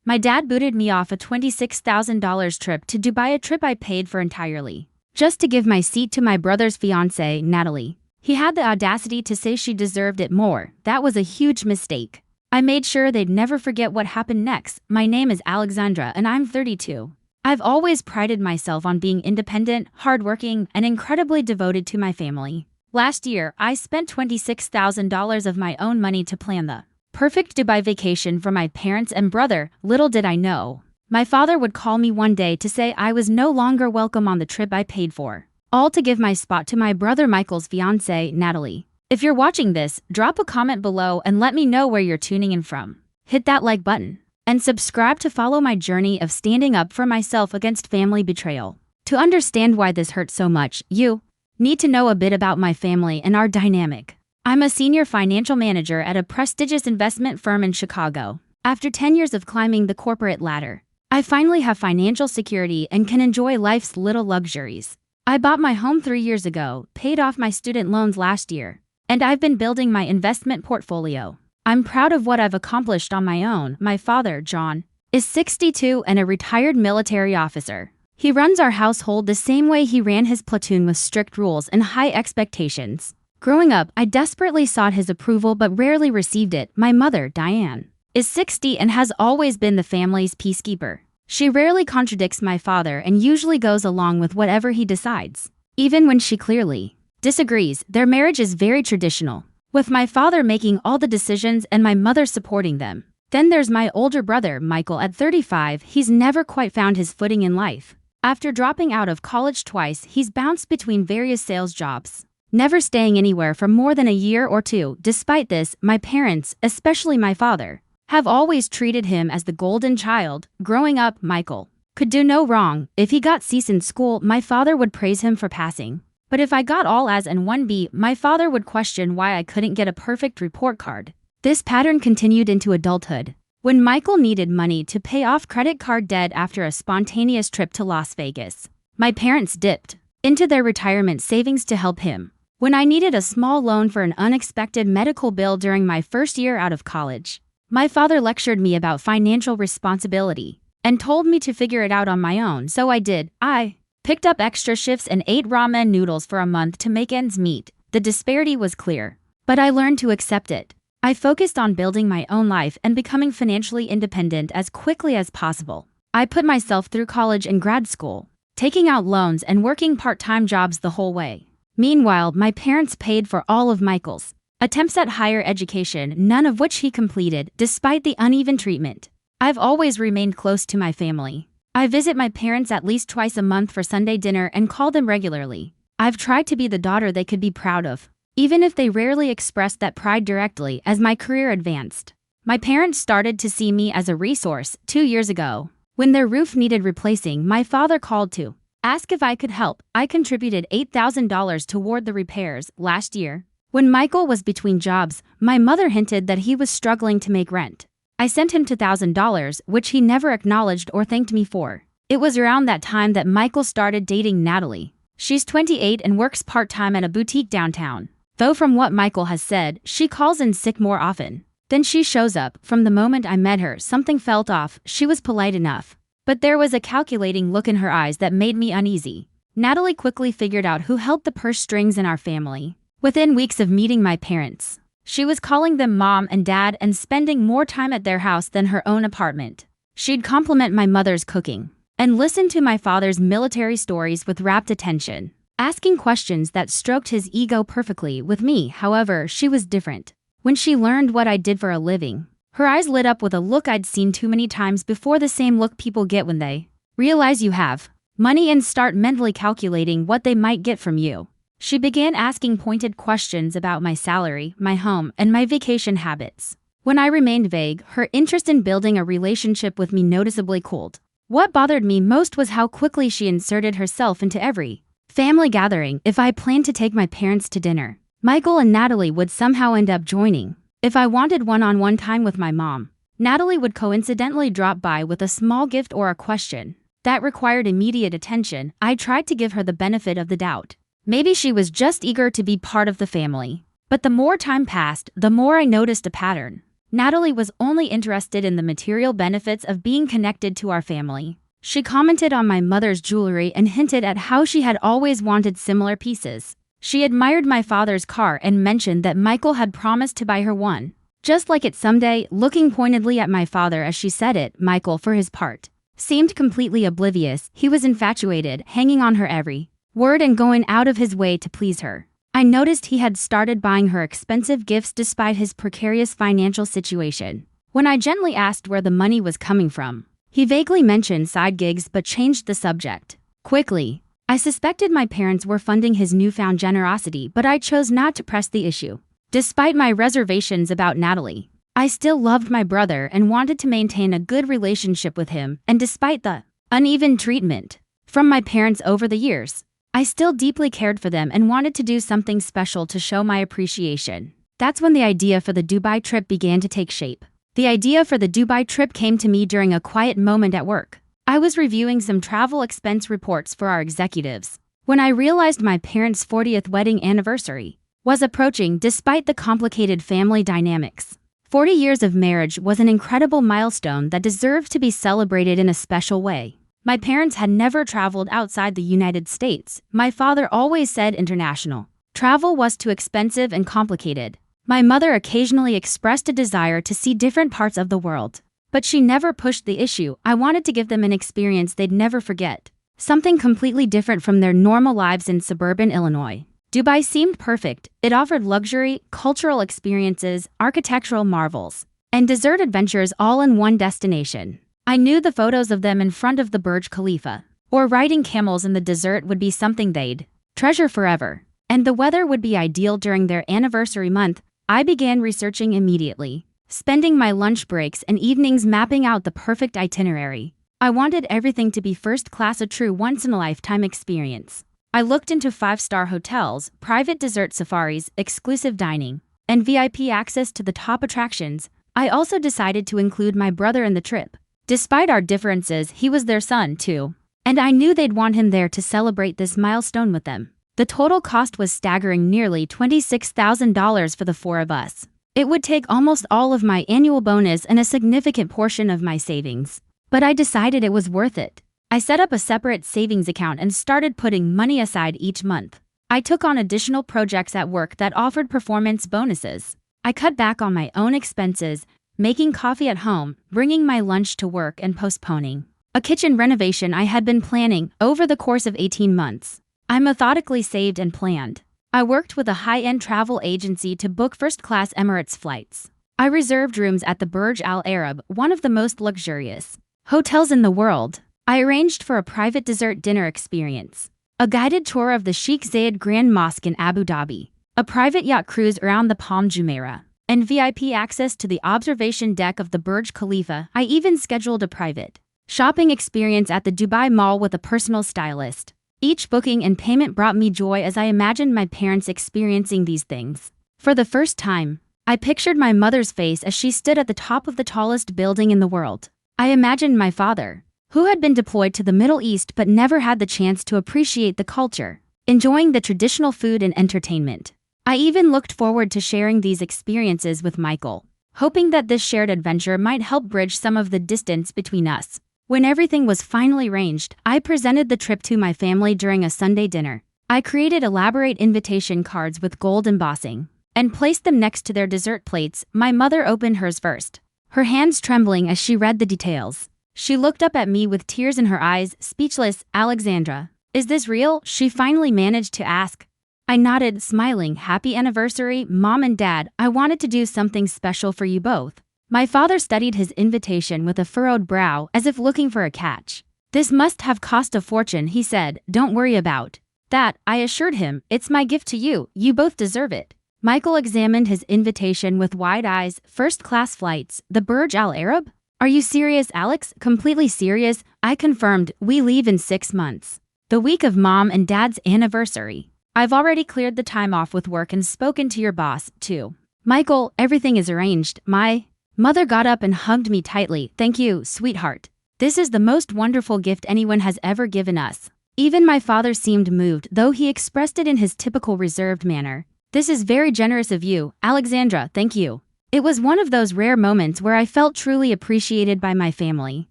My dad booted me off a $26,000 trip to Dubai, a trip I paid for entirely, just to give my seat to my brother's fiancée, Natalie. He had the audacity to say she deserved it more. That was a huge mistake. I made sure they'd never forget what happened next. My name is Alexandra and I'm 32. I've always prided myself on being independent, hardworking, and incredibly devoted to my family. Last year, I spent $26,000 of my own money to plan the perfect Dubai vacation for my parents and brother. Little did I know, my father would call me one day to say I was no longer welcome on the trip I paid for, all to give my spot to my brother Michael's fiancée, Natalie. If you're watching this, drop a comment below and let me know where you're tuning in from. Hit that like button and subscribe to follow my journey of standing up for myself against family betrayal. To understand why this hurt so much, you need to know a bit about my family and our dynamic. I'm a senior financial manager at a prestigious investment firm in Chicago. After 10 years of climbing the corporate ladder, I finally have financial security and can enjoy life's little luxuries. I bought my home 3 years ago, paid off my student loans last year, and I've been building my investment portfolio. I'm proud of what I've accomplished on my own. My father, John, is 62 and a retired military officer. He runs our household the same way he ran his platoon, with strict rules and high expectations. Growing up, I desperately sought his approval but rarely received it. My mother, Diane, is 60 and has always been the family's peacekeeper. She rarely contradicts my father and usually goes along with whatever he decides, even when she clearly disagrees. Their marriage is very traditional, with my father making all the decisions and my mother supporting them. Then there's my older brother, Michael, at 35. He's never quite found his footing in life. After dropping out of college twice, he's bounced between various sales jobs, never staying anywhere for more than a year or two. Despite this, my parents, especially my father, have always treated him as the golden child. Growing up, Michael could do no wrong. If he got C's in school, my father would praise him for passing. But if I got all A's and 1B, my father would question why I couldn't get a perfect report card. This pattern continued into adulthood, when Michael needed money to pay off credit card debt after a spontaneous trip to Las Vegas. My parents dipped into their retirement savings to help him when I needed a small loan for an unexpected medical bill during my first year out of college. My father lectured me about financial responsibility and told me to figure it out on my own, so I did. I picked up extra shifts and ate ramen noodles for a month to make ends meet. The disparity was clear, but I learned to accept it. I focused on building my own life and becoming financially independent as quickly as possible. I put myself through college and grad school, taking out loans and working part-time jobs the whole way. Meanwhile, my parents paid for all of Michael's attempts at higher education, none of which he completed. Despite the uneven treatment, I've always remained close to my family. I visit my parents at least twice a month for Sunday dinner and call them regularly. I've tried to be the daughter they could be proud of, even if they rarely expressed that pride directly. As my career advanced, my parents started to see me as a resource. 2 years ago, when their roof needed replacing, my father called to ask if I could help. I contributed $8,000 toward the repairs. Last year, when Michael was between jobs, my mother hinted that he was struggling to make rent. I sent him $2,000, which he never acknowledged or thanked me for. It was around that time that Michael started dating Natalie. She's 28 and works part-time at a boutique downtown. Though from what Michael has said, she calls in sick more often than she shows up. From the moment I met her, something felt off. She was polite enough, but there was a calculating look in her eyes that made me uneasy. Natalie quickly figured out who held the purse strings in our family. Within weeks of meeting my parents, she was calling them mom and dad and spending more time at their house than her own apartment. She'd compliment my mother's cooking and listen to my father's military stories with rapt attention, asking questions that stroked his ego perfectly. With me, however, she was different. When she learned what I did for a living, her eyes lit up with a look I'd seen too many times before, the same look people get when they realize you have money and start mentally calculating what they might get from you. She began asking pointed questions about my salary, my home, and my vacation habits. When I remained vague, her interest in building a relationship with me noticeably cooled. What bothered me most was how quickly she inserted herself into every family gathering. If I planned to take my parents to dinner, Michael and Natalie would somehow end up joining. If I wanted one-on-one time with my mom, Natalie would coincidentally drop by with a small gift or a question that required immediate attention. I tried to give her the benefit of the doubt. Maybe she was just eager to be part of the family. But the more time passed, the more I noticed a pattern. Natalie was only interested in the material benefits of being connected to our family. She commented on my mother's jewelry and hinted at how she had always wanted similar pieces. She admired my father's car and mentioned that Michael had promised to buy her one, just like it someday, looking pointedly at my father as she said it. Michael, for his part, seemed completely oblivious. He was infatuated, hanging on her every word and going out of his way to please her. I noticed he had started buying her expensive gifts despite his precarious financial situation. When I gently asked where the money was coming from, he vaguely mentioned side gigs but changed the subject quickly. I suspected my parents were funding his newfound generosity, but I chose not to press the issue. Despite my reservations about Natalie, I still loved my brother and wanted to maintain a good relationship with him, and despite the uneven treatment from my parents over the years, I still deeply cared for them and wanted to do something special to show my appreciation. That's when the idea for the Dubai trip began to take shape. The idea for the Dubai trip came to me during a quiet moment at work. I was reviewing some travel expense reports for our executives when I realized my parents' 40th wedding anniversary was approaching. Despite the complicated family dynamics, 40 years of marriage was an incredible milestone that deserved to be celebrated in a special way. My parents had never traveled outside the United States. My father always said international travel was too expensive and complicated. My mother occasionally expressed a desire to see different parts of the world, but she never pushed the issue. I wanted to give them an experience they'd never forget, something completely different from their normal lives in suburban Illinois. Dubai seemed perfect. It offered luxury, cultural experiences, architectural marvels, and desert adventures all in one destination. I knew the photos of them in front of the Burj Khalifa, or riding camels in the desert, would be something they'd treasure forever. And the weather would be ideal during their anniversary month. I began researching immediately, spending my lunch breaks and evenings mapping out the perfect itinerary. I wanted everything to be first class, a true once-in-a-lifetime experience. I looked into 5-star hotels, private desert safaris, exclusive dining, and VIP access to the top attractions. I also decided to include my brother in the trip. Despite our differences, he was their son too, and I knew they'd want him there to celebrate this milestone with them. The total cost was staggering, nearly $26,000 for the 4 of us. It would take almost all of my annual bonus and a significant portion of my savings, but I decided it was worth it. I set up a separate savings account and started putting money aside each month. I took on additional projects at work that offered performance bonuses. I cut back on my own expenses, making coffee at home, bringing my lunch to work, and postponing a kitchen renovation I had been planning. Over the course of 18 months, I methodically saved and planned. I worked with a high-end travel agency to book first-class Emirates flights. I reserved rooms at the Burj Al Arab, one of the most luxurious hotels in the world. I arranged for a private dessert dinner experience, a guided tour of the Sheikh Zayed Grand Mosque in Abu Dhabi, a private yacht cruise around the Palm Jumeirah, and VIP access to the observation deck of the Burj Khalifa. I even scheduled a private shopping experience at the Dubai Mall with a personal stylist. Each booking and payment brought me joy as I imagined my parents experiencing these things for the first time. I pictured my mother's face as she stood at the top of the tallest building in the world. I imagined my father, who had been deployed to the Middle East but never had the chance to appreciate the culture, enjoying the traditional food and entertainment. I even looked forward to sharing these experiences with Michael, hoping that this shared adventure might help bridge some of the distance between us. When everything was finally arranged, I presented the trip to my family during a Sunday dinner. I created elaborate invitation cards with gold embossing and placed them next to their dessert plates. My mother opened hers first, her hands trembling as she read the details. She looked up at me with tears in her eyes, speechless. "Alexandra, is this real?" she finally managed to ask. I nodded, smiling. "Happy anniversary, Mom and Dad. I wanted to do something special for you both." My father studied his invitation with a furrowed brow, as if looking for a catch. "This must have cost a fortune," he said. "Don't worry about that," I assured him. "It's my gift to you. You both deserve it." Michael examined his invitation with wide eyes. "First-class flights, the Burj Al Arab? Are you serious, Alex?" "Completely serious," I confirmed. "We leave in 6 months, the week of Mom and Dad's anniversary. I've already cleared the time off with work and spoken to your boss, too." "Michael, everything is arranged." My mother got up and hugged me tightly. "Thank you, sweetheart. This is the most wonderful gift anyone has ever given us." Even my father seemed moved, though he expressed it in his typical reserved manner. "This is very generous of you, Alexandra. Thank you." It was one of those rare moments where I felt truly appreciated by my family,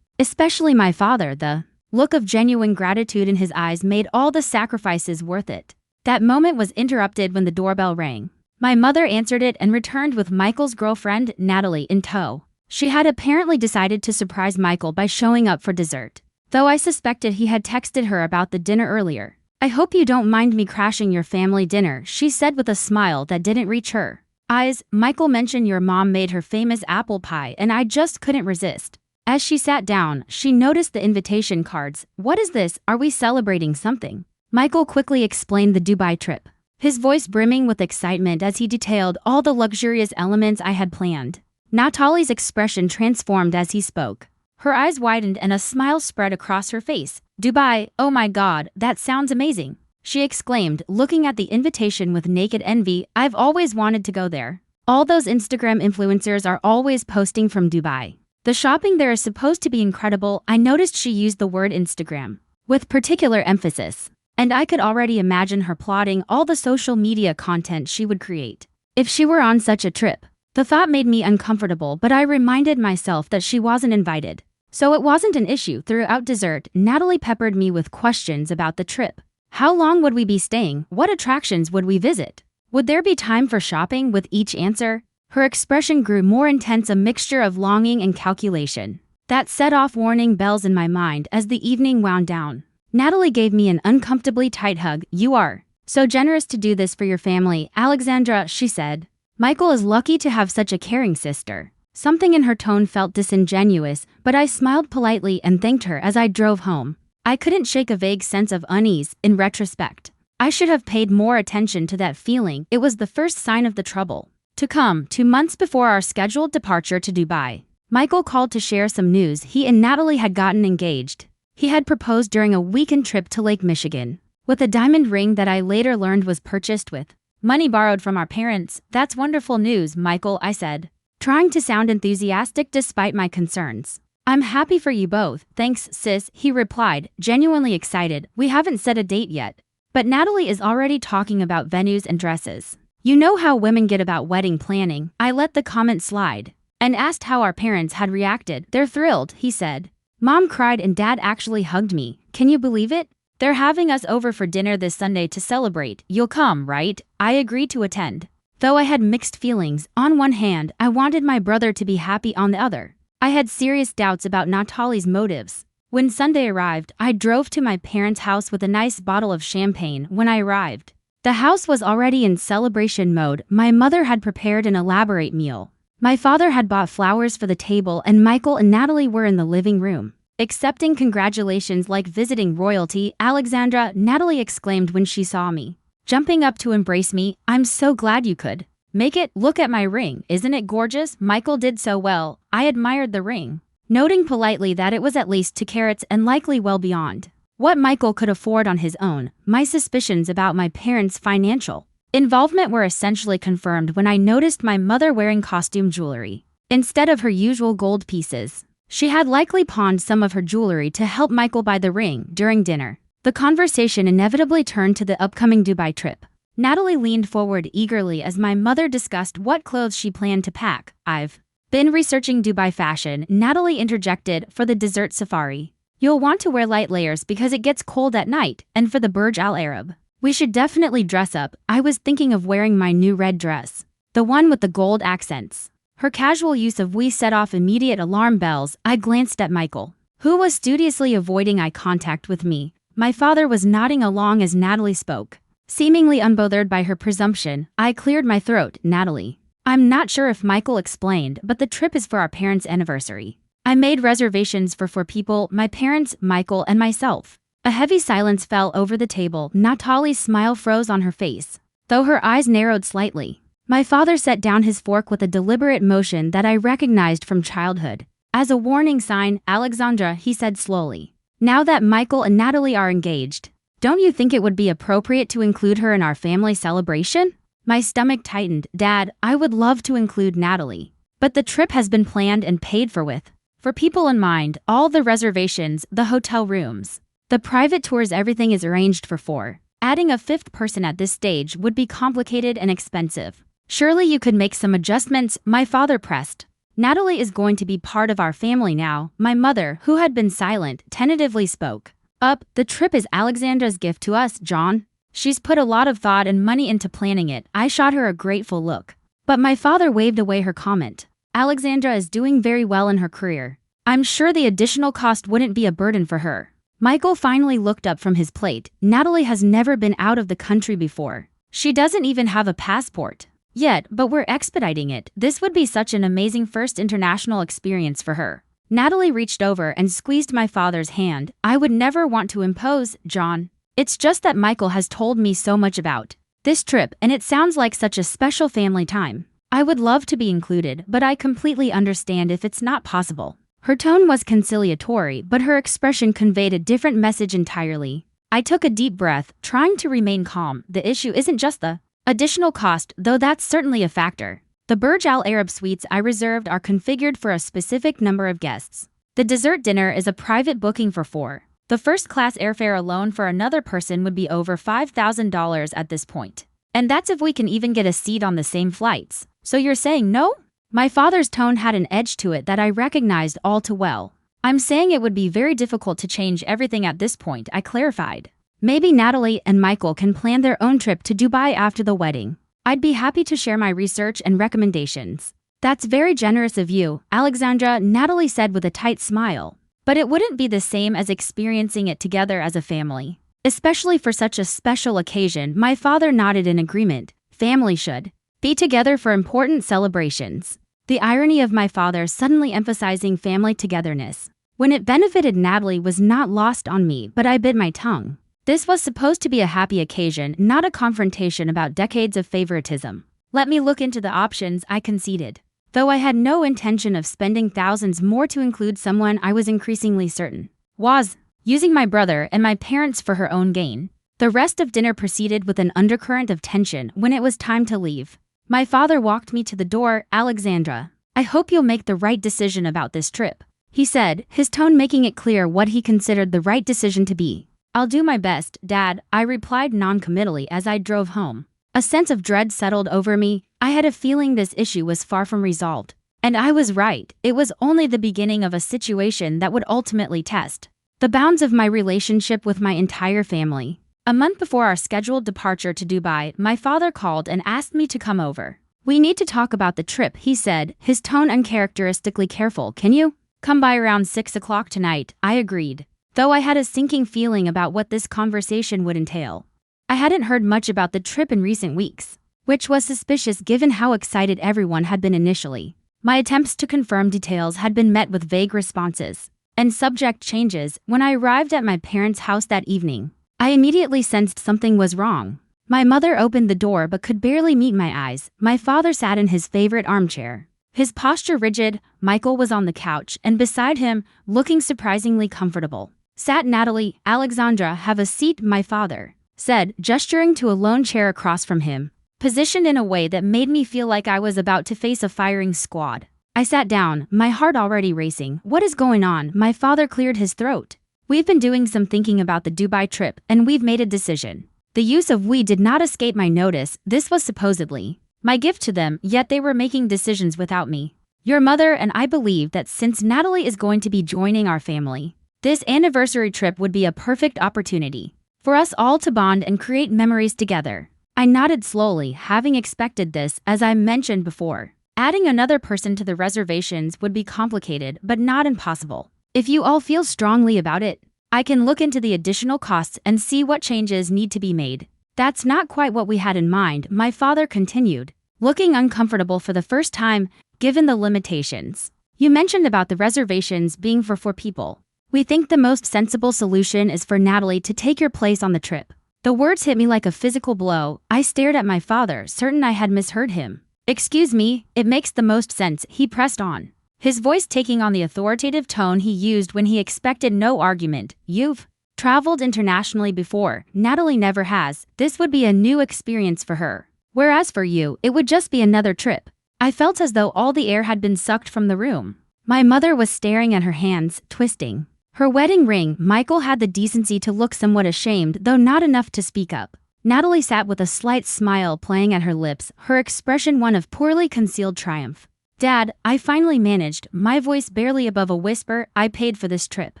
especially my father. The look of genuine gratitude in his eyes made all the sacrifices worth it. That moment was interrupted when the doorbell rang. My mother answered it and returned with Michael's girlfriend, Natalie, in tow. She had apparently decided to surprise Michael by showing up for dessert, though I suspected he had texted her about the dinner earlier. "I hope you don't mind me crashing your family dinner," she said with a smile that didn't reach her eyes. "Michael mentioned your mom made her famous apple pie and I just couldn't resist." As she sat down, she noticed the invitation cards. "What is this? Are we celebrating something?" Michael quickly explained the Dubai trip, his voice brimming with excitement as he detailed all the luxurious elements I had planned. Natalie's expression transformed as he spoke. Her eyes widened and a smile spread across her face. "Dubai, oh my God, that sounds amazing," she exclaimed, looking at the invitation with naked envy. "I've always wanted to go there. All those Instagram influencers are always posting from Dubai. The shopping there is supposed to be incredible." I noticed she used the word Instagram with particular emphasis, and I could already imagine her plotting all the social media content she would create if she were on such a trip. The thought made me uncomfortable, but I reminded myself that she wasn't invited, so it wasn't an issue. Throughout dessert, Natalie peppered me with questions about the trip. How long would we be staying? What attractions would we visit? Would there be time for shopping? With each answer, her expression grew more intense, a mixture of longing and calculation that set off warning bells in my mind. As the evening wound down, Natalie gave me an uncomfortably tight hug. "You are so generous to do this for your family, Alexandra," she said. "Michael is lucky to have such a caring sister." Something in her tone felt disingenuous, but I smiled politely and thanked her. As I drove home, I couldn't shake a vague sense of unease. In retrospect, I should have paid more attention to that feeling. It was the first sign of the trouble to come. 2 months before our scheduled departure to Dubai, Michael called to share some news. He and Natalie had gotten engaged. He had proposed during a weekend trip to Lake Michigan, with a diamond ring that I later learned was purchased with money borrowed from our parents. "That's wonderful news, Michael," I said, trying to sound enthusiastic despite my concerns. "I'm happy for you both." "Thanks, sis," he replied, genuinely excited. "We haven't set a date yet, but Natalie is already talking about venues and dresses. You know how women get about wedding planning." I let the comment slide and asked how our parents had reacted. "They're thrilled," he said. "Mom cried and Dad actually hugged me. Can you believe it? They're having us over for dinner this Sunday to celebrate. You'll come, right?" I agreed to attend, though I had mixed feelings. On one hand, I wanted my brother to be happy. On the other, I had serious doubts about Natalie's motives. When Sunday arrived, I drove to my parents' house with a nice bottle of champagne. When I arrived, the house was already in celebration mode. My mother had prepared an elaborate meal. My father had bought flowers for the table, and Michael and Natalie were in the living room, accepting congratulations like visiting royalty. "Alexandra," Natalie exclaimed when she saw me, jumping up to embrace me. "I'm so glad you could make it. Look at my ring. Isn't it gorgeous?" Michael did so well. I admired the ring, noting politely that it was at least 2 carats and likely well beyond what Michael could afford on his own. My suspicions about my parents' financial involvement were essentially confirmed when I noticed my mother wearing costume jewelry instead of her usual gold pieces. She had likely pawned some of her jewelry to help Michael buy the ring. During dinner, the conversation inevitably turned to the upcoming Dubai trip. Natalie leaned forward eagerly as my mother discussed what clothes she planned to pack. "I've been researching Dubai fashion," Natalie interjected. "For the desert safari, you'll want to wear light layers because it gets cold at night, and for the Burj Al Arab, we should definitely dress up." I was thinking of wearing my new red dress, the one with the gold accents. Her casual use of "we" set off immediate alarm bells. I glanced at Michael, who was studiously avoiding eye contact with me. My father was nodding along as Natalie spoke, seemingly unbothered by her presumption. I cleared my throat. "Natalie, I'm not sure if Michael explained, but the trip is for our parents' anniversary. I made reservations for 4 people, my parents, Michael, and myself." A heavy silence fell over the table. Natalie's smile froze on her face, though her eyes narrowed slightly. My father set down his fork with a deliberate motion that I recognized from childhood. "As a warning sign, Alexandra," he said slowly, "now that Michael and Natalie are engaged, don't you think it would be appropriate to include her in our family celebration?" My stomach tightened. "Dad, I would love to include Natalie, but the trip has been planned and paid for with 4 people in mind. All the reservations, the hotel rooms, the private tours, everything is arranged for 4. Adding a 5th person at this stage would be complicated and expensive." Surely you could make some adjustments, my father pressed. Natalie is going to be part of our family now, my mother, who had been silent, tentatively spoke up. The trip is Alexandra's gift to us, John. She's put a lot of thought and money into planning it. I shot her a grateful look. But my father waved away her comment. Alexandra is doing very well in her career. I'm sure the additional cost wouldn't be a burden for her. Michael finally looked up from his plate. Natalie has never been out of the country before. She doesn't even have a passport yet, but we're expediting it. This would be such an amazing first international experience for her. Natalie reached over and squeezed my father's hand. I would never want to impose, John. It's just that Michael has told me so much about this trip, and it sounds like such a special family time. I would love to be included, but I completely understand if it's not possible. Her tone was conciliatory, but her expression conveyed a different message entirely. I took a deep breath, trying to remain calm. The issue isn't just the additional cost, though that's certainly a factor. The Burj Al Arab suites I reserved are configured for a specific number of guests. The dessert dinner is a private booking for 4. The first-class airfare alone for another person would be over $5,000 at this point. And that's if we can even get a seat on the same flights. So you're saying no? My father's tone had an edge to it that I recognized all too well. I'm saying it would be very difficult to change everything at this point, I clarified. Maybe Natalie and Michael can plan their own trip to Dubai after the wedding. I'd be happy to share my research and recommendations. That's very generous of you, Alexandra, Natalie said with a tight smile. But it wouldn't be the same as experiencing it together as a family. Especially for such a special occasion, my father nodded in agreement. Family should be together for important celebrations. The irony of my father suddenly emphasizing family togetherness when it benefited Natalie was not lost on me, but I bit my tongue. This was supposed to be a happy occasion, not a confrontation about decades of favoritism. Let me look into the options, I conceded. Though I had no intention of spending thousands more to include someone I was increasingly certain was using my brother and my parents for her own gain. The rest of dinner proceeded with an undercurrent of tension. When it was time to leave, my father walked me to the door. Alexandra, I hope you'll make the right decision about this trip, he said, his tone making it clear what he considered the right decision to be. I'll do my best, Dad, I replied non-committally as I drove home. A sense of dread settled over me. I had a feeling this issue was far from resolved. And I was right. It was only the beginning of a situation that would ultimately test the bounds of my relationship with my entire family. A month before our scheduled departure to Dubai, my father called and asked me to come over. We need to talk about the trip, he said, his tone uncharacteristically careful. Can you come by around 6 o'clock tonight? I agreed, though I had a sinking feeling about what this conversation would entail. I hadn't heard much about the trip in recent weeks, which was suspicious given how excited everyone had been initially. My attempts to confirm details had been met with vague responses and subject changes. When I arrived at my parents' house that evening, I immediately sensed something was wrong. My mother opened the door but could barely meet my eyes. My father sat in his favorite armchair, his posture rigid. Michael was on the couch, and beside him, looking surprisingly comfortable, sat Natalie. Alexandra, have a seat, my father said, gesturing to a lone chair across from him, positioned in a way that made me feel like I was about to face a firing squad. I sat down, my heart already racing. What is going on? My father cleared his throat. We've been doing some thinking about the Dubai trip, and we've made a decision. The use of we did not escape my notice. This was supposedly my gift to them, yet they were making decisions without me. Your mother and I believe that since Natalie is going to be joining our family, this anniversary trip would be a perfect opportunity for us all to bond and create memories together. I nodded slowly, having expected this, as I mentioned before. Adding another person to the reservations would be complicated, but not impossible. If you all feel strongly about it, I can look into the additional costs and see what changes need to be made. That's not quite what we had in mind, my father continued, looking uncomfortable for the first time, given the limitations. You mentioned about the reservations being for 4 people. We think the most sensible solution is for Natalie to take your place on the trip. The words hit me like a physical blow. I stared at my father, certain I had misheard him. Excuse me, it makes the most sense, he pressed on, his voice taking on the authoritative tone he used when he expected no argument. You've traveled internationally before. Natalie never has. This would be a new experience for her. Whereas for you, it would just be another trip. I felt as though all the air had been sucked from the room. My mother was staring at her hands, twisting her wedding ring. Michael had the decency to look somewhat ashamed, though not enough to speak up. Natalie sat with a slight smile playing at her lips, her expression one of poorly concealed triumph. Dad, I finally managed, my voice barely above a whisper. I paid for this trip.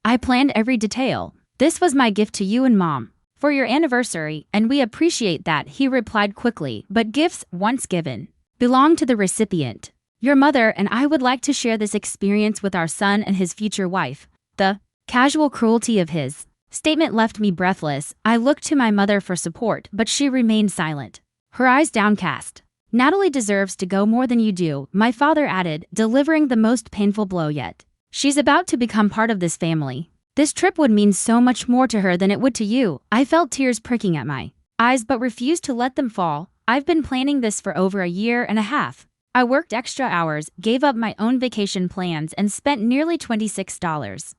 I planned every detail. This was my gift to you and Mom for your anniversary, and we appreciate that, he replied quickly, but gifts, once given, belong to the recipient. Your mother and I would like to share this experience with our son and his future wife. The casual cruelty of his statement left me breathless. I looked to my mother for support, but she remained silent, her eyes downcast. Natalie deserves to go more than you do, my father added, delivering the most painful blow yet. She's about to become part of this family. This trip would mean so much more to her than it would to you. I felt tears pricking at my eyes but refused to let them fall. I've been planning this for over a year and a half. I worked extra hours, gave up my own vacation plans, and spent nearly $26.00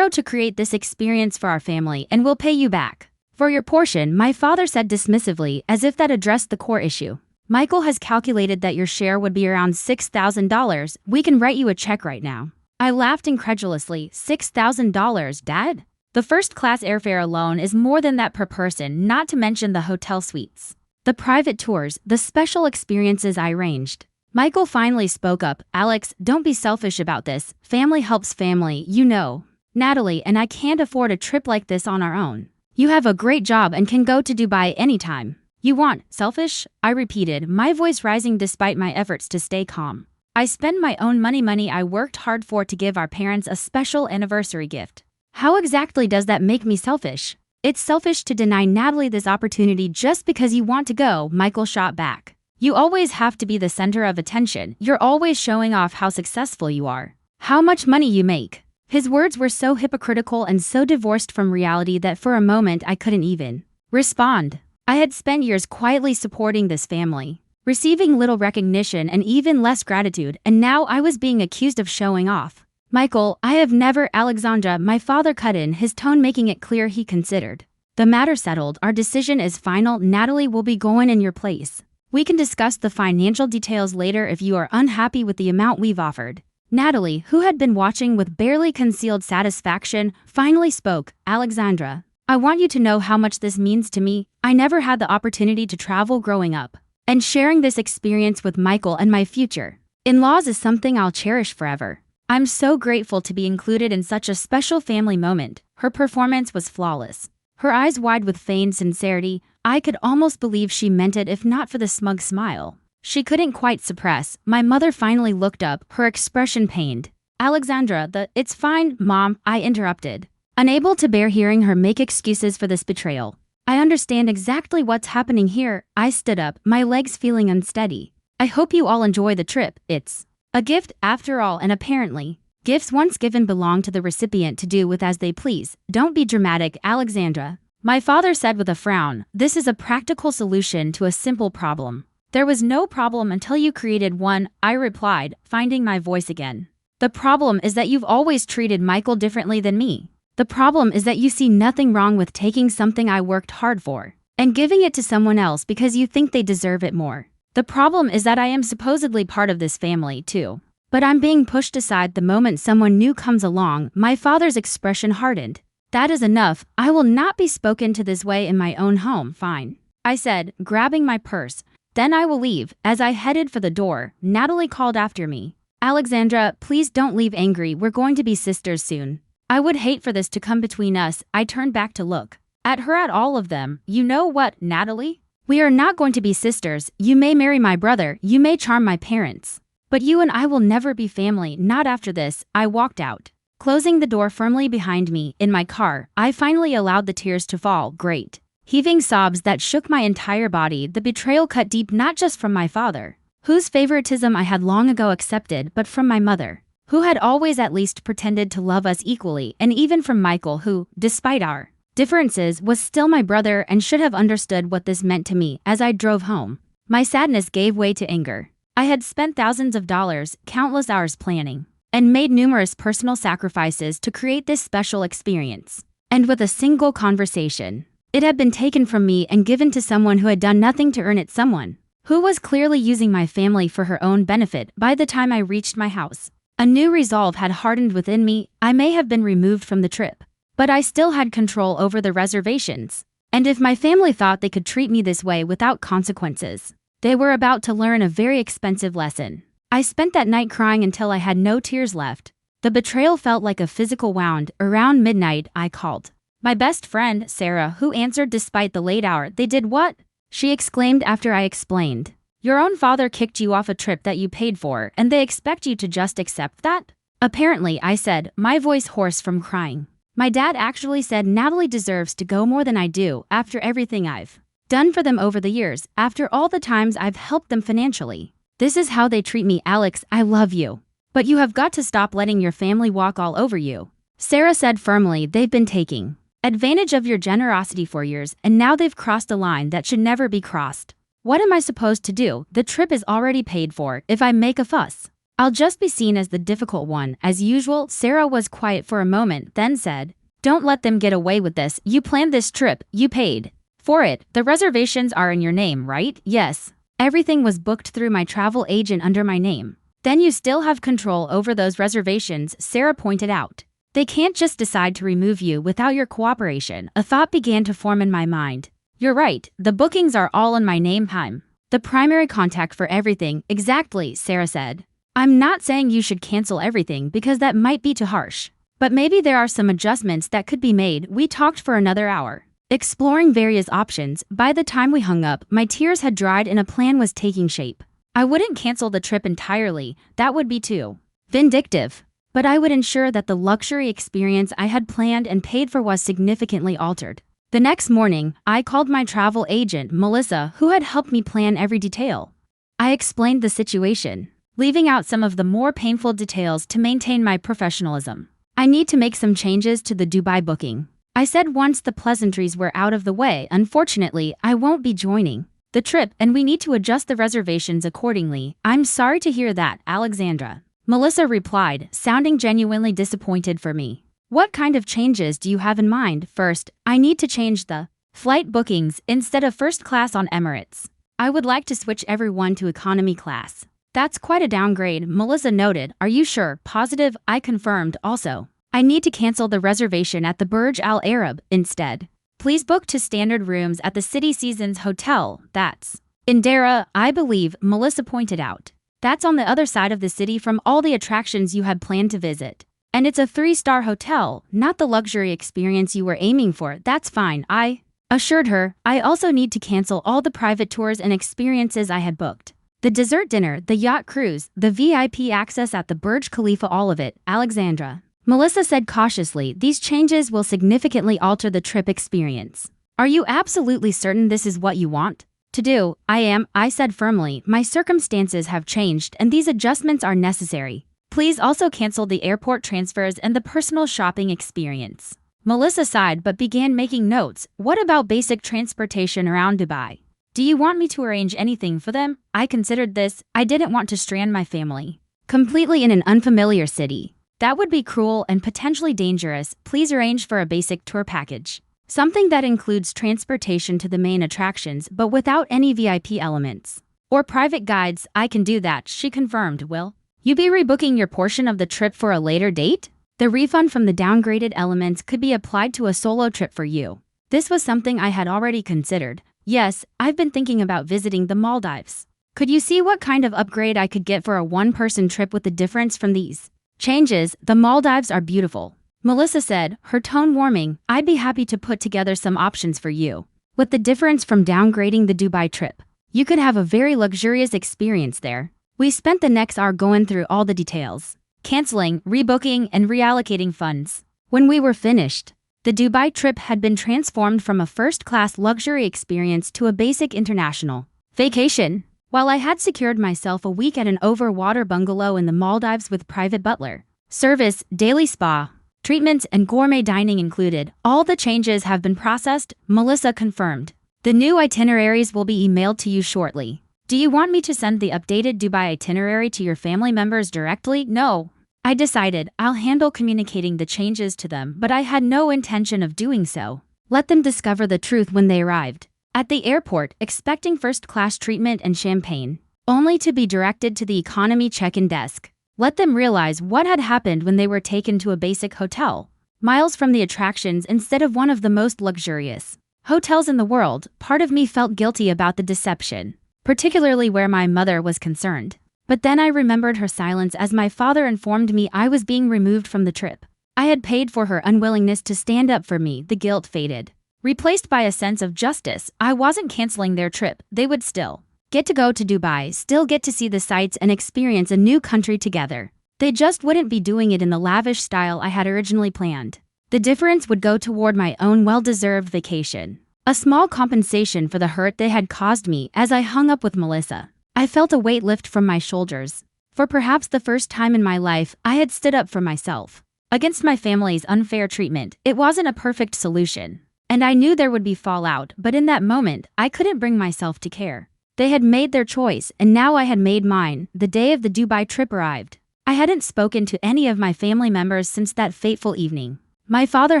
to create this experience for our family, and we'll pay you back for your portion, my father said dismissively, as if that addressed the core issue. Michael has calculated that your share would be around $6,000. We can write you a check right now. I laughed incredulously. $6,000, Dad? The first-class airfare alone is more than that per person, not to mention the hotel suites, the private tours, the special experiences I arranged. Michael finally spoke up. Alex, don't be selfish about this. Family helps family, you know. Natalie and I can't afford a trip like this on our own. You have a great job and can go to Dubai anytime you want. Selfish? I repeated, my voice rising despite my efforts to stay calm. I spend my own money I worked hard for to give our parents a special anniversary gift. How exactly does that make me selfish? It's selfish to deny Natalie this opportunity just because you want to go, Michael shot back. You always have to be the center of attention. You're always showing off how successful you are, how much money you make. His words were so hypocritical and so divorced from reality that for a moment I couldn't even respond. I had spent years quietly supporting this family, receiving little recognition and even less gratitude, and now I was being accused of showing off. Michael, I have never. Alexandra, my father cut in, his tone making it clear he considered the matter settled. Our decision is final. Natalie will be going in your place. We can discuss the financial details later if you are unhappy with the amount we've offered. Natalie, who had been watching with barely concealed satisfaction, finally spoke. Alexandra, I want you to know how much this means to me. I never had the opportunity to travel growing up, and sharing this experience with Michael and my future in-laws is something I'll cherish forever. I'm so grateful to be included in such a special family moment. Her performance was flawless, her eyes wide with feigned sincerity. I could almost believe she meant it if not for the smug smile she couldn't quite suppress. My mother finally looked up, her expression pained. Alexandra, it's fine, Mom, I interrupted, unable to bear hearing her make excuses for this betrayal. I understand exactly what's happening here. I stood up, my legs feeling unsteady. I hope you all enjoy the trip. It's a gift after all, and apparently, gifts once given belong to the recipient to do with as they please. Don't be dramatic, Alexandra, my father said with a frown. This is a practical solution to a simple problem. There was no problem until you created one, I replied, finding my voice again. The problem is that you've always treated Michael differently than me. The problem is that you see nothing wrong with taking something I worked hard for and giving it to someone else because you think they deserve it more. The problem is that I am supposedly part of this family too, but I'm being pushed aside the moment someone new comes along. My father's expression hardened. That is enough. I will not be spoken to this way in my own home. Fine, I said, grabbing my purse. Then I will leave. As I headed for the door, Natalie called after me. Alexandra, please don't leave angry. We're going to be sisters soon. I would hate for this to come between us. I turned back to look at her, at all of them. You know what, Natalie? We are not going to be sisters. You may marry my brother, you may charm my parents, but you and I will never be family, not after this. I walked out, closing the door firmly behind me. In my car, I finally allowed the tears to fall. Great, heaving sobs that shook my entire body. The betrayal cut deep, not just from my father, whose favoritism I had long ago accepted, but from my mother, who had always at least pretended to love us equally, and even from Michael, who, despite our differences, was still my brother and should have understood what this meant to me. As I drove home, my sadness gave way to anger. I had spent thousands of dollars, countless hours planning, and made numerous personal sacrifices to create this special experience. And with a single conversation, it had been taken from me and given to someone who had done nothing to earn it, someone who was clearly using my family for her own benefit. By the time I reached my house, a new resolve had hardened within me. I may have been removed from the trip, but I still had control over the reservations And if my family thought they could treat me this way without consequences, they were about to learn a very expensive lesson. I spent that night crying until I had no tears left. The betrayal felt like a physical wound. Around midnight, I called my best friend, Sarah, who answered despite the late hour. "They did what?" she exclaimed after I explained. "Your own father kicked you off a trip that you paid for, and they expect you to just accept that?" "Apparently," I said, my voice hoarse from crying. "My dad actually said Natalie deserves to go more than I do after everything I've done for them over the years, after all the times I've helped them financially. This is how they treat me. Alex, I love you. But you have got to stop letting your family walk all over you," Sarah said firmly. "They've been taking advantage of your generosity for years, and now they've crossed a line that should never be crossed. What am I supposed to do? The trip is already paid for. If I make a fuss, I'll just be seen as the difficult one." As usual, Sarah was quiet for a moment, then said, "Don't let them get away with this. You planned this trip. You paid for it. The reservations are in your name, right?" "Yes. Everything was booked through my travel agent under my name." "Then you still have control over those reservations," Sarah pointed out. "They can't just decide to remove you without your cooperation." A thought began to form in my mind. "You're right. The bookings are all in my name. I'm the primary contact for everything." "Exactly," Sarah said. "I'm not saying you should cancel everything because that might be too harsh. But maybe there are some adjustments that could be made." We talked for another hour, exploring various options. By the time we hung up, my tears had dried and a plan was taking shape. I wouldn't cancel the trip entirely, that would be too vindictive. But I would ensure that the luxury experience I had planned and paid for was significantly altered. The next morning, I called my travel agent, Melissa, who had helped me plan every detail. I explained the situation, leaving out some of the more painful details to maintain my professionalism. "I need to make some changes to the Dubai booking," I said once the pleasantries were out of the way. "Unfortunately, I won't be joining the trip, and we need to adjust the reservations accordingly." "I'm sorry to hear that, Alexandra," Melissa replied, sounding genuinely disappointed for me. "What kind of changes do you have in mind?" "First, I need to change the flight bookings. Instead of first class on Emirates, I would like to switch everyone to economy class." "That's quite a downgrade," Melissa noted. "Are you sure?" "Positive," I confirmed. "Also, I need to cancel the reservation at the Burj Al Arab. Instead, please book to standard rooms at the City Seasons Hotel. That's in Dara, I believe," Melissa pointed out. "That's on the other side of the city from all the attractions you had planned to visit. And it's a 3-star hotel, not the luxury experience you were aiming for." "That's fine," I assured her. "I also need to cancel all the private tours and experiences I had booked. The dessert dinner, the yacht cruise, the VIP access at the Burj Khalifa, all of it." "Alexandra," Melissa said cautiously, "these changes will significantly alter the trip experience. Are you absolutely certain this is what you want to do?" "I am," I said firmly. "My circumstances have changed and these adjustments are necessary. Please also cancel the airport transfers and the personal shopping experience." Melissa sighed but began making notes. "What about basic transportation around Dubai? Do you want me to arrange anything for them?" I considered this. I didn't want to strand my family completely in an unfamiliar city. That would be cruel and potentially dangerous. "Please arrange for a basic tour package. Something that includes transportation to the main attractions but without any VIP elements. Or private guides." "I can do that," she confirmed. "Will you be rebooking your portion of the trip for a later date? The refund from the downgraded elements could be applied to a solo trip for you." This was something I had already considered. "Yes, I've been thinking about visiting the Maldives. Could you see what kind of upgrade I could get for a one-person trip with the difference from these changes?" "The Maldives are beautiful," Melissa said, her tone warming. "I'd be happy to put together some options for you. With the difference from downgrading the Dubai trip, you could have a very luxurious experience there." We spent the next hour going through all the details, canceling, rebooking, and reallocating funds. When we were finished, the Dubai trip had been transformed from a first-class luxury experience to a basic international vacation. While I had secured myself a week at an over-water bungalow in the Maldives with private butler service, daily spa treatments, and gourmet dining included, all the changes have been processed, Melissa confirmed. "The new itineraries will be emailed to you shortly." "Do you want me to send the updated Dubai itinerary to your family members directly?" "No," I decided. "I'll handle communicating the changes to them, but I had no intention of doing so. Let them discover the truth when they arrived at the airport, expecting first-class treatment and champagne, only to be directed to the economy check-in desk. Let them realize what had happened when they were taken to a basic hotel, miles from the attractions instead of one of the most luxurious hotels in the world, part of me felt guilty about the deception, particularly where my mother was concerned. But then I remembered her silence as my father informed me I was being removed from the trip. I had paid for her unwillingness to stand up for me. The guilt faded, replaced by a sense of justice. I wasn't canceling their trip. They would still get to go to Dubai, still get to see the sights and experience a new country together. They just wouldn't be doing it in the lavish style I had originally planned. The difference would go toward my own well-deserved vacation, a small compensation for the hurt they had caused me. As I hung up with Melissa, I felt a weight lift from my shoulders. For perhaps the first time in my life, I had stood up for myself against my family's unfair treatment. It wasn't a perfect solution, and I knew there would be fallout, but in that moment, I couldn't bring myself to care. They had made their choice, and now I had made mine. The day of the Dubai trip arrived. I hadn't spoken to any of my family members since that fateful evening. My father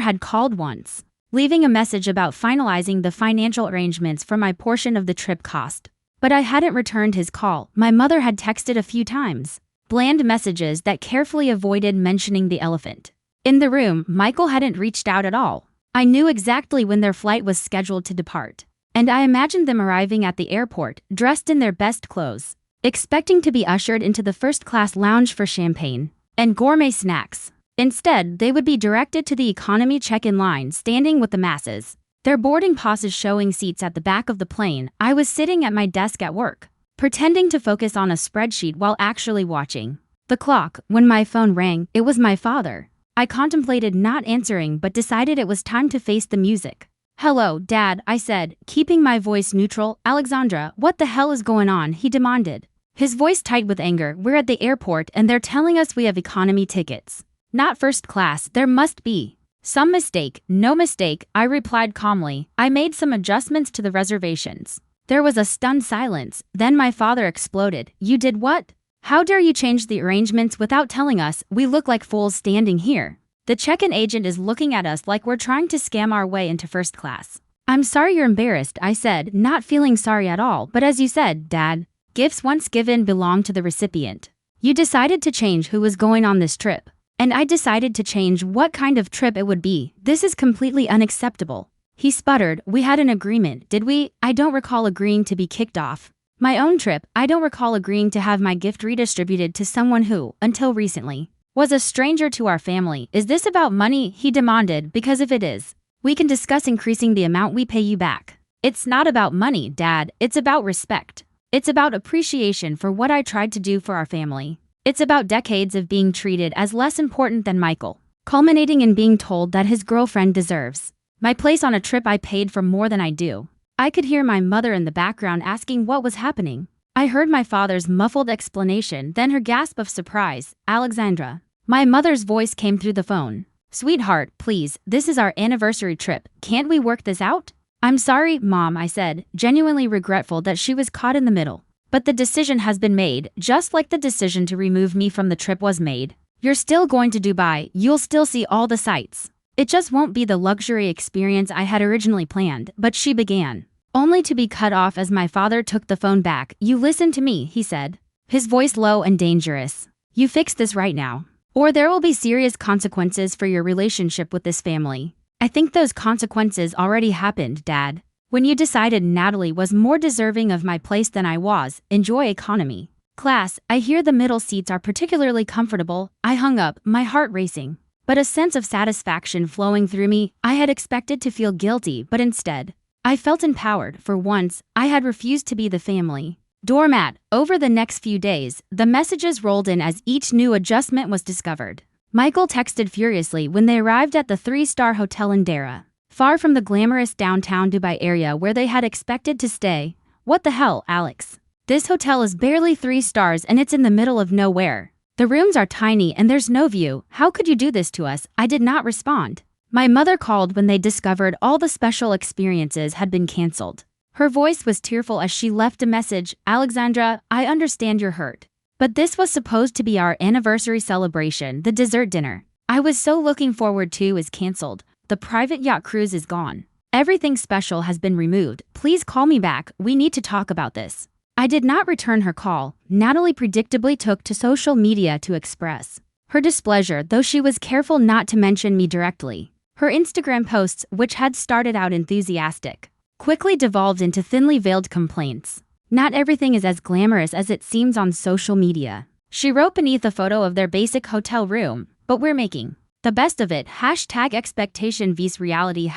had called once, leaving a message about finalizing the financial arrangements for my portion of the trip cost. But I hadn't returned his call. My mother had texted a few times, bland messages that carefully avoided mentioning the elephant in the room. Michael hadn't reached out at all. I knew exactly when their flight was scheduled to depart, and I imagined them arriving at the airport, dressed in their best clothes, expecting to be ushered into the first-class lounge for champagne and gourmet snacks. Instead, they would be directed to the economy check-in line, standing with the masses, their boarding passes showing seats at the back of the plane. I was sitting at my desk at work, pretending to focus on a spreadsheet while actually watching the clock. When my phone rang, it was my father. I contemplated not answering but decided it was time to face the music. "Hello, Dad," I said, keeping my voice neutral. "Alexandra, what the hell is going on?" he demanded, his voice tight with anger. "We're at the airport and they're telling us we have economy tickets, not first class. There must be some mistake." "No mistake," I replied calmly. "I made some adjustments to the reservations." There was a stunned silence. Then my father exploded. "You did what? How dare you change the arrangements without telling us? We look like fools standing here. The check-in agent is looking at us like we're trying to scam our way into first class." "I'm sorry you're embarrassed," I said, not feeling sorry at all. "But as you said, Dad, gifts once given belong to the recipient. You decided to change who was going on this trip, and I decided to change what kind of trip it would be. This is completely unacceptable." He sputtered. "We had an agreement, did we?" "I don't recall agreeing to be kicked off my own trip. I don't recall agreeing to have my gift redistributed to someone who, until recently, was a stranger to our family." "Is this about money?" he demanded. "Because if it is, we can discuss increasing the amount we pay you back." "It's not about money, Dad. It's about respect. It's about appreciation for what I tried to do for our family. It's about decades of being treated as less important than Michael, culminating in being told that his girlfriend deserves my place on a trip I paid for more than I do." I could hear my mother in the background asking what was happening. I heard my father's muffled explanation, then her gasp of surprise. "Alexandra." My mother's voice came through the phone. "Sweetheart, please, this is our anniversary trip. Can't we work this out?" "I'm sorry, Mom," I said, genuinely regretful that she was caught in the middle. "But the decision has been made, just like the decision to remove me from the trip was made. You're still going to Dubai. You'll still see all the sights. It just won't be the luxury experience I had originally planned." But she began, only to be cut off as my father took the phone back. "You listen to me," he said, his voice low and dangerous. "You fix this right now, or there will be serious consequences for your relationship with this family." "I think those consequences already happened, Dad. When you decided Natalie was more deserving of my place than I was. Enjoy economy class. I hear the middle seats are particularly comfortable." I hung up, my heart racing, but a sense of satisfaction flowing through me. I had expected to feel guilty, but instead, I felt empowered. For once, I had refused to be the family doormat. Over the next few days, the messages rolled in as each new adjustment was discovered. Michael texted furiously when they arrived at the 3-star hotel in Dara, far from the glamorous downtown Dubai area where they had expected to stay. "What the hell, Alex? This hotel is barely 3 stars and it's in the middle of nowhere. The rooms are tiny and there's no view. How could you do this to us?" I did not respond. My mother called when they discovered all the special experiences had been canceled. Her voice was tearful as she left a message. "Alexandra, I understand you're hurt, but this was supposed to be our anniversary celebration. The dessert dinner I was so looking forward to is canceled. The private yacht cruise is gone. Everything special has been removed. Please call me back. We need to talk about this." I did not return her call. Natalie predictably took to social media to express her displeasure, though she was careful not to mention me directly. Her Instagram posts, which had started out enthusiastic, quickly devolved into thinly veiled complaints. Not everything is as glamorous as it seems on social media, she wrote beneath a photo of their basic hotel room, but we're making the best of it. #expectation vs reality.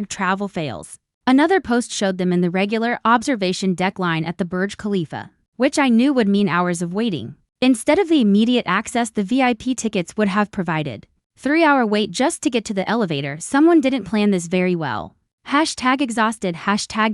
#travel fails. Another post showed them in the regular observation deck line at the Burj Khalifa, which I knew would mean hours of waiting. Instead of the immediate access the VIP tickets would have provided. 3-hour wait just to get to the elevator. Someone didn't plan this very well. #exhausted.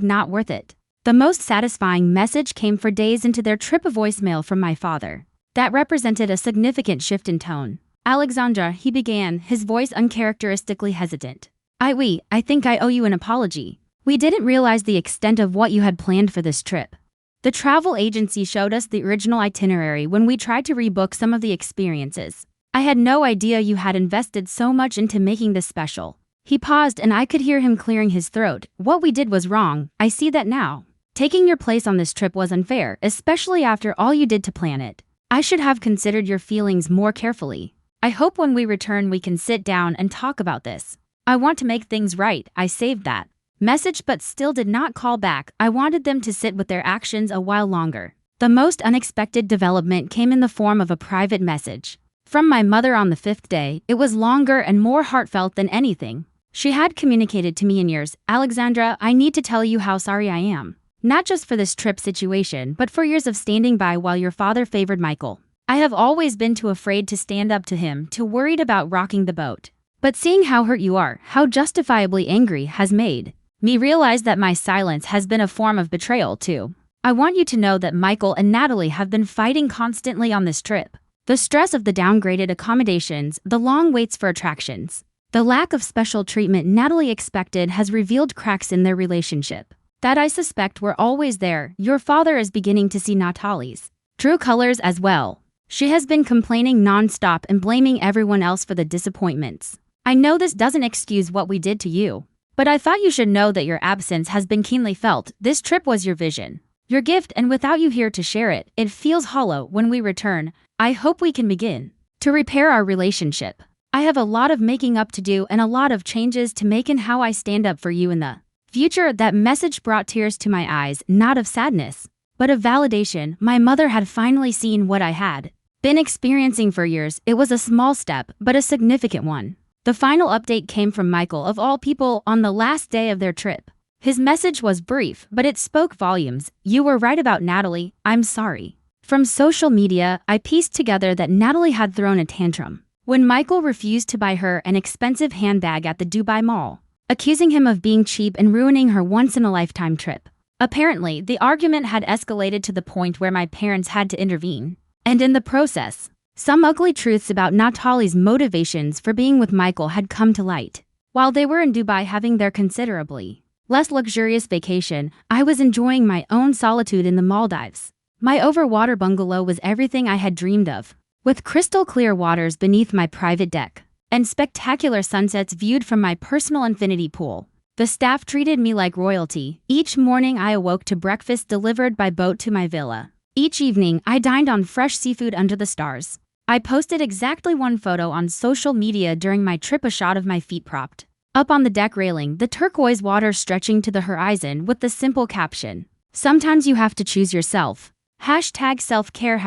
#not worth it. The most satisfying message came 4 days into their trip, a voicemail from my father. That represented a significant shift in tone. Alexandra, he began, his voice uncharacteristically hesitant. I think I owe you an apology. We didn't realize the extent of what you had planned for this trip. The travel agency showed us the original itinerary when we tried to rebook some of the experiences. I had no idea you had invested so much into making this special. He paused and I could hear him clearing his throat. What we did was wrong, I see that now. Taking your place on this trip was unfair, especially after all you did to plan it. I should have considered your feelings more carefully. I hope when we return we can sit down and talk about this. I want to make things right. I saved that message but still did not call back. I wanted them to sit with their actions a while longer. The most unexpected development came in the form of a private message from my mother on the 5th day. It was longer and more heartfelt than anything she had communicated to me in years. Alexandra, I need to tell you how sorry I am. Not just for this trip situation, but for years of standing by while your father favored Michael. I have always been too afraid to stand up to him, too worried about rocking the boat. But seeing how hurt you are, how justifiably angry, has made me realize that my silence has been a form of betrayal too. I want you to know that Michael and Natalie have been fighting constantly on this trip. The stress of the downgraded accommodations, the long waits for attractions, the lack of special treatment Natalie expected has revealed cracks in their relationship that I suspect were always there. Your father is beginning to see Natalie's true colors as well. She has been complaining non-stop and blaming everyone else for the disappointments. I know this doesn't excuse what we did to you, but I thought you should know that your absence has been keenly felt. This trip was your vision, your gift, and without you here to share it, it feels hollow. When we return, I hope we can begin to repair our relationship. I have a lot of making up to do and a lot of changes to make in how I stand up for you in the future. That message brought tears to my eyes, not of sadness, but of validation. My mother had finally seen what I had been experiencing for years. It was a small step, but a significant one. The final update came from Michael, of all people, on the last day of their trip. His message was brief, but it spoke volumes. You were right about Natalie. I'm sorry. From social media, I pieced together that Natalie had thrown a tantrum when Michael refused to buy her an expensive handbag at the Dubai Mall, accusing him of being cheap and ruining her once-in-a-lifetime trip. Apparently, the argument had escalated to the point where my parents had to intervene. And in the process, some ugly truths about Natalie's motivations for being with Michael had come to light. While they were in Dubai having their considerably less luxurious vacation, I was enjoying my own solitude in the Maldives. My overwater bungalow was everything I had dreamed of, with crystal clear waters beneath my private deck and spectacular sunsets viewed from my personal infinity pool. The staff treated me like royalty. Each morning I awoke to breakfast delivered by boat to my villa. Each evening, I dined on fresh seafood under the stars. I posted exactly one photo on social media during my trip, a shot of my feet propped up on the deck railing, the turquoise water stretching to the horizon, with the simple caption, "Sometimes you have to choose yourself." #self-care,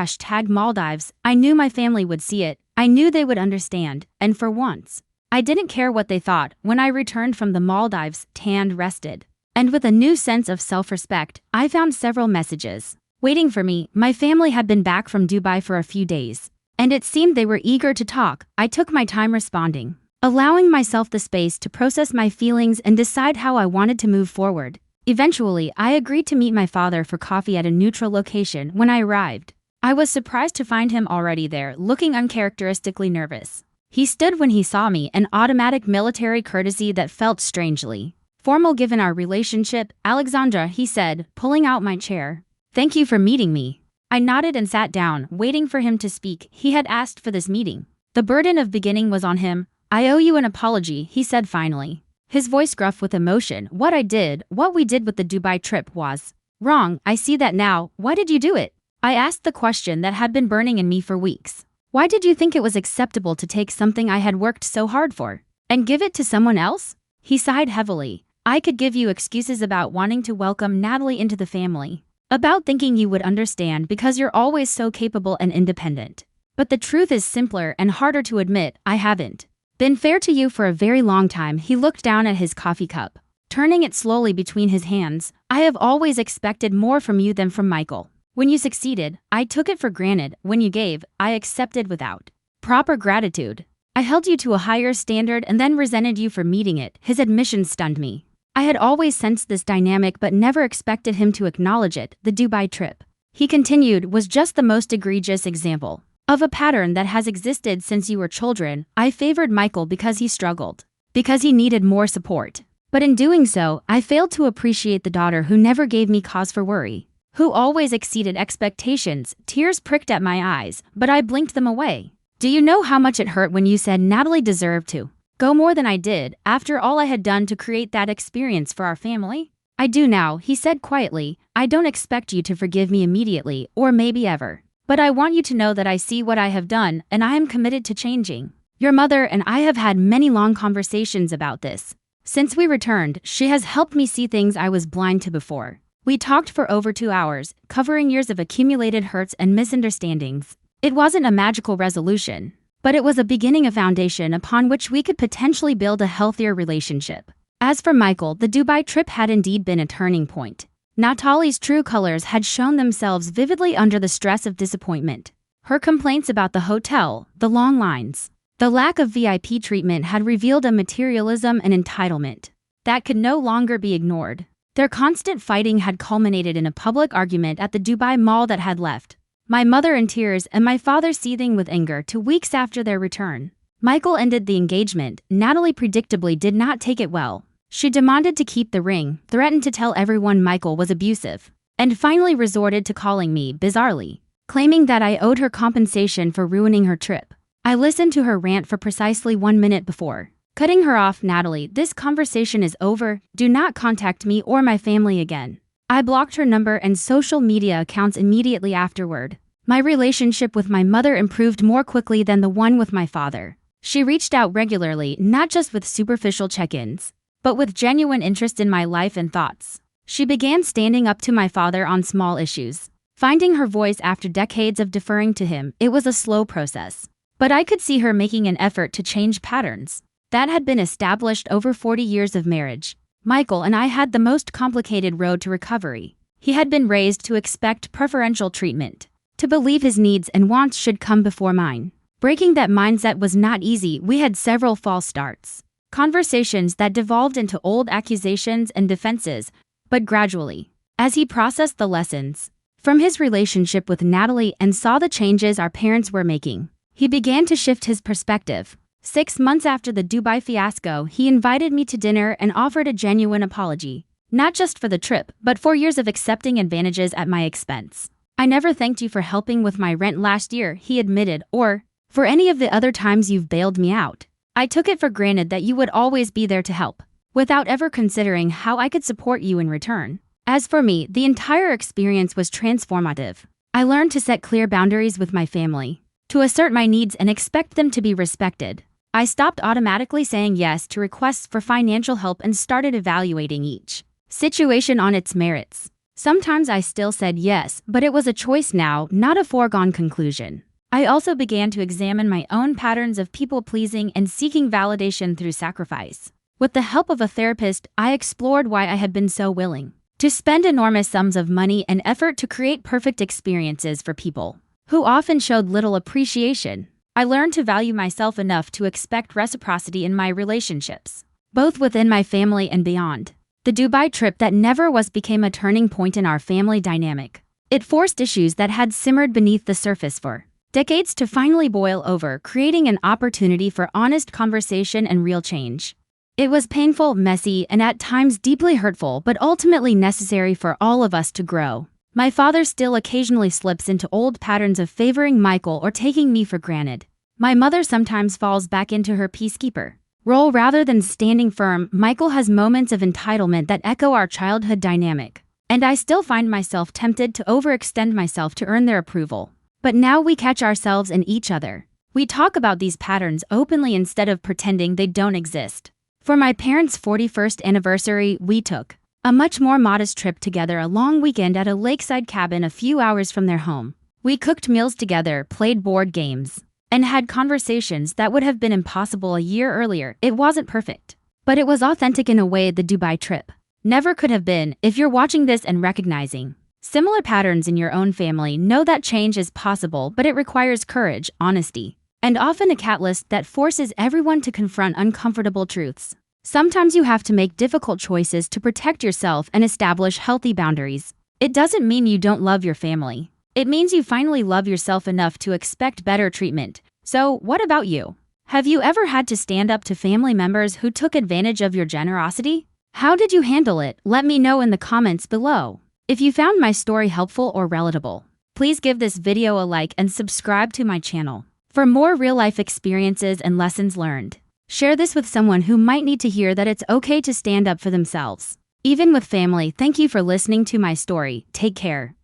#Maldives. I knew my family would see it. I knew they would understand, and for once, I didn't care what they thought. When I returned from the Maldives, tanned, rested, and with a new sense of self-respect, I found several messages waiting for me. My family had been back from Dubai for a few days, and it seemed they were eager to talk. I took my time responding, allowing myself the space to process my feelings and decide how I wanted to move forward. Eventually, I agreed to meet my father for coffee at a neutral location. When I arrived, I was surprised to find him already there, looking uncharacteristically nervous. He stood when he saw me, an automatic military courtesy that felt strangely formal given our relationship. "Alexandra," he said, pulling out my chair. "Thank you for meeting me." I nodded and sat down, waiting for him to speak. He had asked for this meeting. The burden of beginning was on him. "I owe you an apology," he said finally, his voice gruff with emotion. What we did with the Dubai trip was wrong. I see that now. Why did you do it?" I asked the question that had been burning in me for weeks. Why did you think it was acceptable to take something I had worked so hard for? And give it to someone else? He sighed heavily. I could give you excuses about wanting to welcome Natalie into the family, about thinking you would understand because you're always so capable and independent. But the truth is simpler and harder to admit. I haven't been fair to you for a very long time. He looked down at his coffee cup, turning it slowly between his hands. I have always expected more from you than from Michael. When you succeeded, I took it for granted. When you gave, I accepted without proper gratitude. I held you to a higher standard and then resented you for meeting it. His admission stunned me. I had always sensed this dynamic but never expected him to acknowledge it. The Dubai trip, he continued, was just the most egregious example of a pattern that has existed since you were children. I favored Michael because he struggled, because he needed more support. But in doing so, I failed to appreciate the daughter who never gave me cause for worry, who always exceeded expectations. Tears pricked at my eyes, but I blinked them away. Do you know how much it hurt when you said Natalie deserved to go more than I did, after all I had done to create that experience for our family? I do now, he said quietly. I don't expect you to forgive me immediately, or maybe ever. But I want you to know that I see what I have done, and I am committed to changing. Your mother and I have had many long conversations about this. Since we returned, she has helped me see things I was blind to before. We talked for over 2 hours, covering years of accumulated hurts and misunderstandings. It wasn't a magical resolution, but it was a beginning, a foundation upon which we could potentially build a healthier relationship. As for Michael, the Dubai trip had indeed been a turning point. Natalie's true colors had shown themselves vividly under the stress of disappointment. Her complaints about the hotel, the long lines, the lack of VIP treatment had revealed a materialism and entitlement that could no longer be ignored. Their constant fighting had culminated in a public argument at the Dubai Mall that had left my mother in tears and my father seething with anger. 2 weeks after their return, Michael ended the engagement. Natalie predictably did not take it well. She demanded to keep the ring, threatened to tell everyone Michael was abusive, and finally resorted to calling me, bizarrely, claiming that I owed her compensation for ruining her trip. I listened to her rant for precisely 1 minute before cutting her off. Natalie, this conversation is over. Do not contact me or my family again. I blocked her number and social media accounts immediately afterward. My relationship with my mother improved more quickly than the one with my father. She reached out regularly, not just with superficial check-ins, but with genuine interest in my life and thoughts. She began standing up to my father on small issues, finding her voice after decades of deferring to him. It was a slow process, but I could see her making an effort to change patterns that had been established over 40 years of marriage. Michael and I had the most complicated road to recovery. He had been raised to expect preferential treatment, to believe his needs and wants should come before mine. Breaking that mindset was not easy. We had several false starts, conversations that devolved into old accusations and defenses, but gradually, as he processed the lessons from his relationship with Natalie and saw the changes our parents were making, he began to shift his perspective. 6 months after the Dubai fiasco, he invited me to dinner and offered a genuine apology, not just for the trip, but for years of accepting advantages at my expense. I never thanked you for helping with my rent last year, he admitted, or for any of the other times you've bailed me out. I took it for granted that you would always be there to help, without ever considering how I could support you in return. As for me, the entire experience was transformative. I learned to set clear boundaries with my family, to assert my needs and expect them to be respected. I stopped automatically saying yes to requests for financial help and started evaluating each situation on its merits. Sometimes I still said yes, but it was a choice now, not a foregone conclusion. I also began to examine my own patterns of people-pleasing and seeking validation through sacrifice. With the help of a therapist, I explored why I had been so willing to spend enormous sums of money and effort to create perfect experiences for people who often showed little appreciation. I learned to value myself enough to expect reciprocity in my relationships, both within my family and beyond. The Dubai trip that never was became a turning point in our family dynamic. It forced issues that had simmered beneath the surface for decades to finally boil over, creating an opportunity for honest conversation and real change. It was painful, messy, and at times deeply hurtful, but ultimately necessary for all of us to grow. My father still occasionally slips into old patterns of favoring Michael or taking me for granted. My mother sometimes falls back into her peacekeeper role rather than standing firm. Michael has moments of entitlement that echo our childhood dynamic, and I still find myself tempted to overextend myself to earn their approval. But now we catch ourselves in each other. We talk about these patterns openly instead of pretending they don't exist. For my parents' 41st anniversary, we took a much more modest trip together, a long weekend at a lakeside cabin a few hours from their home. We cooked meals together, played board games, and had conversations that would have been impossible a year earlier. It wasn't perfect, but it was authentic in a way the Dubai trip never could have been. If you're watching this and recognizing similar patterns in your own family, know that change is possible, but it requires courage, honesty, and often a catalyst that forces everyone to confront uncomfortable truths. Sometimes you have to make difficult choices to protect yourself and establish healthy boundaries. It doesn't mean you don't love your family. It means you finally love yourself enough to expect better treatment. So, what about you? Have you ever had to stand up to family members who took advantage of your generosity? How did you handle it? Let me know in the comments below. If you found my story helpful or relatable, please give this video a like and subscribe to my channel for more real-life experiences and lessons learned. Share this with someone who might need to hear that it's okay to stand up for themselves, even with family. Thank you for listening to my story. Take care.